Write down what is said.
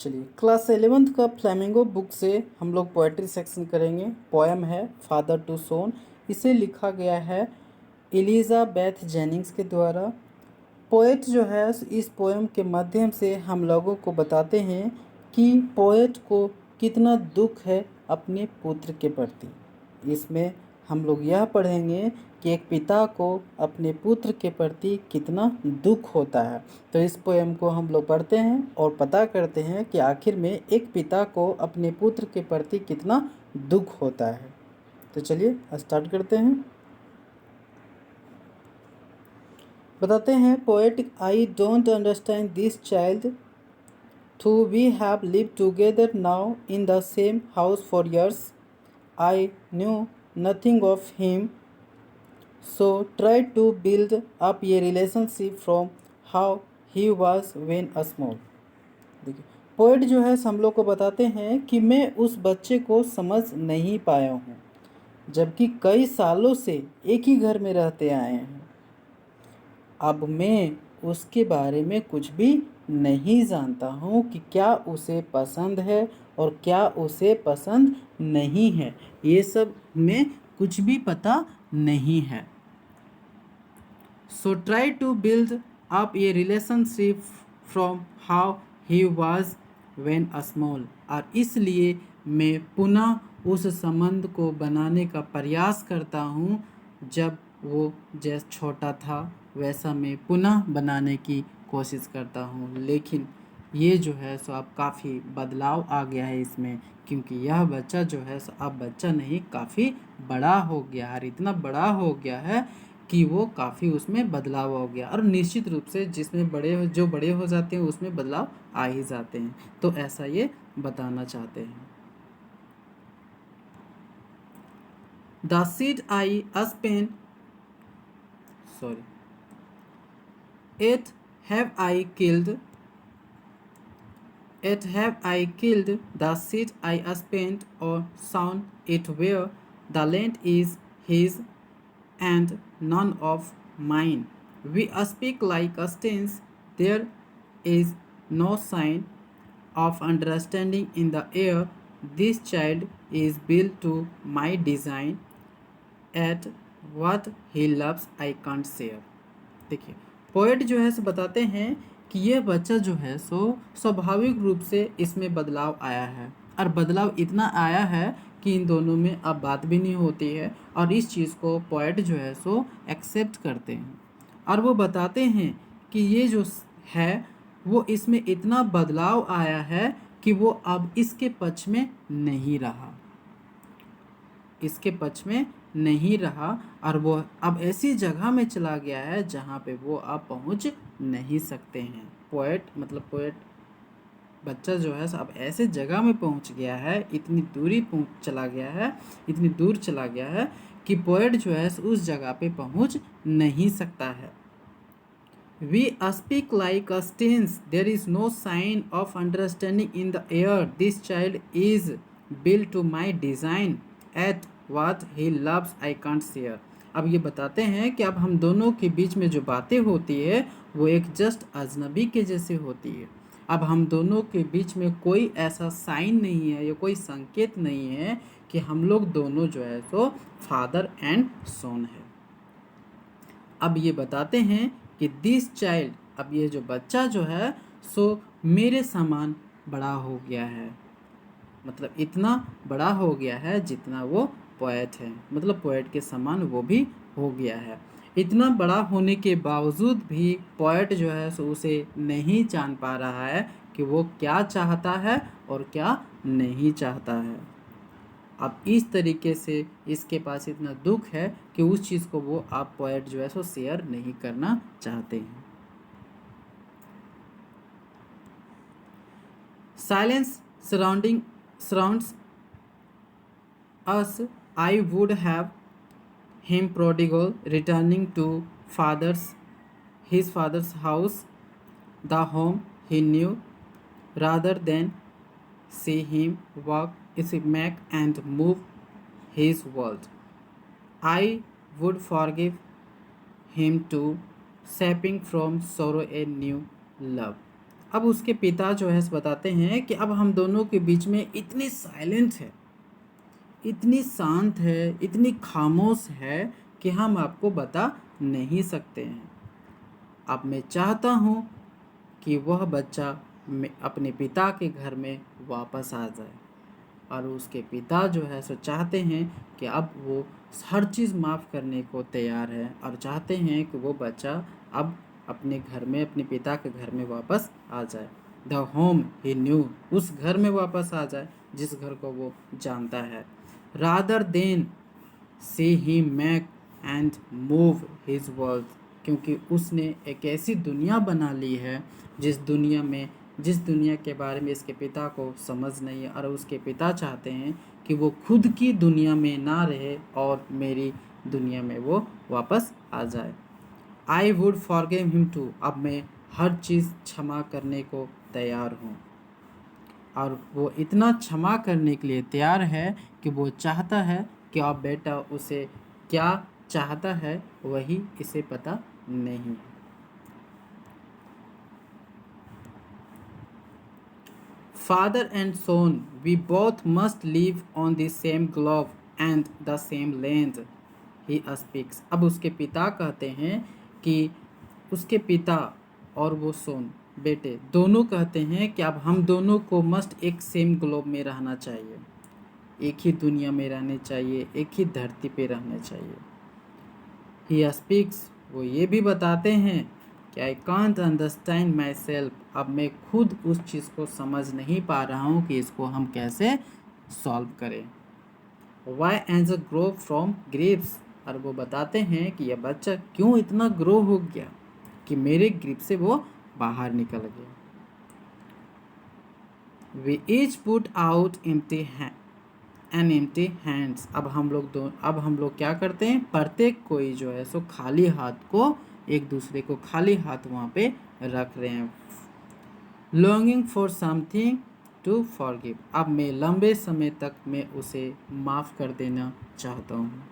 चलिए class 11th का flamingo book से हम लोग पोएट्री सेक्शन करेंगे। पोएम है फादर टू सोन। इसे लिखा गया है एलिजाबेथ जेनिंग्स के द्वारा। पोएट जो है इस पोएम के माध्यम से हम लोगों को बताते हैं कि पोएट को कितना दुख है अपने पुत्र के प्रति। इसमें हम लोग यह पढ़ेंगे कि एक पिता को अपने पुत्र के प्रति कितना दुख होता है। तो इस पोएम को हम लोग पढ़ते हैं और पता करते हैं कि आखिर में एक पिता को अपने पुत्र के प्रति कितना दुख होता है। तो चलिए स्टार्ट करते हैं। बताते हैं poet, I don't understand this child though we have live together now in the same house for years. I knew nothing of him, so try to build up a relationship from how he was when a small। देखिए poet जो है हम लोग को बताते हैं कि मैं उस बच्चे को समझ नहीं पाया हूँ, जबकि कई सालों से एक ही घर में रहते आए हैं। अब मैं उसके बारे में कुछ भी नहीं जानता हूँ कि क्या उसे पसंद है और क्या उसे पसंद नहीं है। ये सब में कुछ भी पता नहीं है। So try to build up a relationship from how he was when a small। और इसलिए मैं पुनः उस संबंध को बनाने का प्रयास करता हूँ जब वो जैसा छोटा था वैसा मैं पुनः बनाने की कोशिश करता हूँ। लेकिन ये जो है सो अब काफ़ी बदलाव आ गया है इसमें, क्योंकि यह बच्चा जो है सो अब बच्चा नहीं काफ़ी बड़ा हो गया है और इतना बड़ा हो गया है कि वो काफ़ी उसमें बदलाव हो गया। और निश्चित रूप से जिसमें जो बड़े हो जाते हैं उसमें बदलाव आ ही जाते हैं। तो ऐसा ये बताना चाहते हैं। The seed I Spain Yet have I killed the seed I spent or sown it where the land is his and none of mine. We speak like saints, there is no sign of understanding in the air. This child is built to my design, at what he loves I can't share। देखिए poet जो है सो बताते हैं कि यह बच्चा जो है सो स्वाभाविक रूप से इसमें बदलाव आया है, और बदलाव इतना आया है कि इन दोनों में अब बात भी नहीं होती है। और इस चीज़ को पोएट जो है सो एक्सेप्ट करते हैं और वो बताते हैं कि ये जो है वो इसमें इतना बदलाव आया है कि वो अब इसके पक्ष में नहीं रहा, और वो अब ऐसी जगह में चला गया है जहाँ पे वो अब पहुँच नहीं सकते हैं। पोएट बच्चा जो है अब ऐसे जगह में पहुँच गया है, इतनी दूर चला गया है कि पोएट जो है उस जगह पे पहुँच नहीं सकता है। We speak like saints, there is no sign of understanding in the air. This child is built to my design, at what he loves I can't share। अब ये बताते हैं कि अब हम दोनों के बीच में जो बातें होती है वो एक जस्ट अजनबी के जैसे होती है। अब हम दोनों के बीच में कोई ऐसा साइन नहीं है या कोई संकेत नहीं है कि हम लोग दोनों जो है तो फादर एंड सोन है। अब ये बताते हैं कि दिस चाइल्ड, अब ये जो बच्चा जो है सो मेरे समान बड़ा हो गया है, मतलब इतना बड़ा हो गया है जितना वो पोएट है, मतलब पोएट के समान वो भी हो गया है। इतना बड़ा होने के बावजूद भी पोएट जो है सो उसे नहीं जान पा रहा है कि वो क्या चाहता है और क्या नहीं चाहता है। अब इस तरीके से इसके पास इतना दुख है कि उस चीज़ को वो आप पोएट जो है सो शेयर नहीं करना चाहते हैं। Silence surrounds us। I would have him prodigal returning to his father's house, the home he knew, rather than see him make and move his world। I would forgive him to shaping from sorrow a new love। अब उसके पिता जो है बताते हैं कि अब हम दोनों के बीच में इतनी साइलेंट है, इतनी शांत है, इतनी खामोश है कि हम आपको बता नहीं सकते हैं। अब मैं चाहता हूँ कि वह बच्चा अपने पिता के घर में वापस आ जाए, और उसके पिता जो है सो चाहते हैं कि अब वो हर चीज़ माफ़ करने को तैयार है, और चाहते हैं कि वो बच्चा अब अपने घर में, अपने पिता के घर में वापस आ जाए। द होम ही न्यू, उस घर में वापस आ जाए जिस घर को वो जानता है। Rather than see he make and move his world, क्योंकि उसने एक ऐसी दुनिया बना ली है जिस दुनिया के बारे में इसके पिता को समझ नहीं है, और उसके पिता चाहते हैं कि वो खुद की दुनिया में ना रहे और मेरी दुनिया में वो वापस आ जाए। I would forgive him too, अब मैं हर चीज़ क्षमा करने को तैयार हूँ। और वो इतना क्षमा करने के लिए तैयार है कि वो चाहता है कि अब बेटा उसे क्या चाहता है वही इसे पता नहीं है। Father and son, we both must live on the same globe and the same land, he speaks. अब उसके पिता कहते हैं कि उसके पिता और वो सोन, बेटे दोनों कहते हैं कि अब हम दोनों को मस्ट एक सेम ग्लोब में रहना चाहिए, एक ही दुनिया में रहने चाहिए, एक ही धरती पे रहना चाहिए। ही स्पीक्स, वो ये भी बताते हैं कि I can't understand my self, अब मैं खुद उस चीज़ को समझ नहीं पा रहा हूँ कि इसको हम कैसे सॉल्व करें। Why angel grow from grips, और वो बताते हैं कि यह बच्चा क्यों इतना ग्रो हो गया कि मेरे ग्रिप से वो बाहर निकल गया। We each put out empty hands, अब हम लोग क्या करते हैं, प्रत्येक कोई जो है सो खाली हाथ को, एक दूसरे को खाली हाथ वहाँ पे रख रहे हैं। Longing for something to forgive, अब मैं लंबे समय तक मैं उसे माफ़ कर देना चाहता हूँ।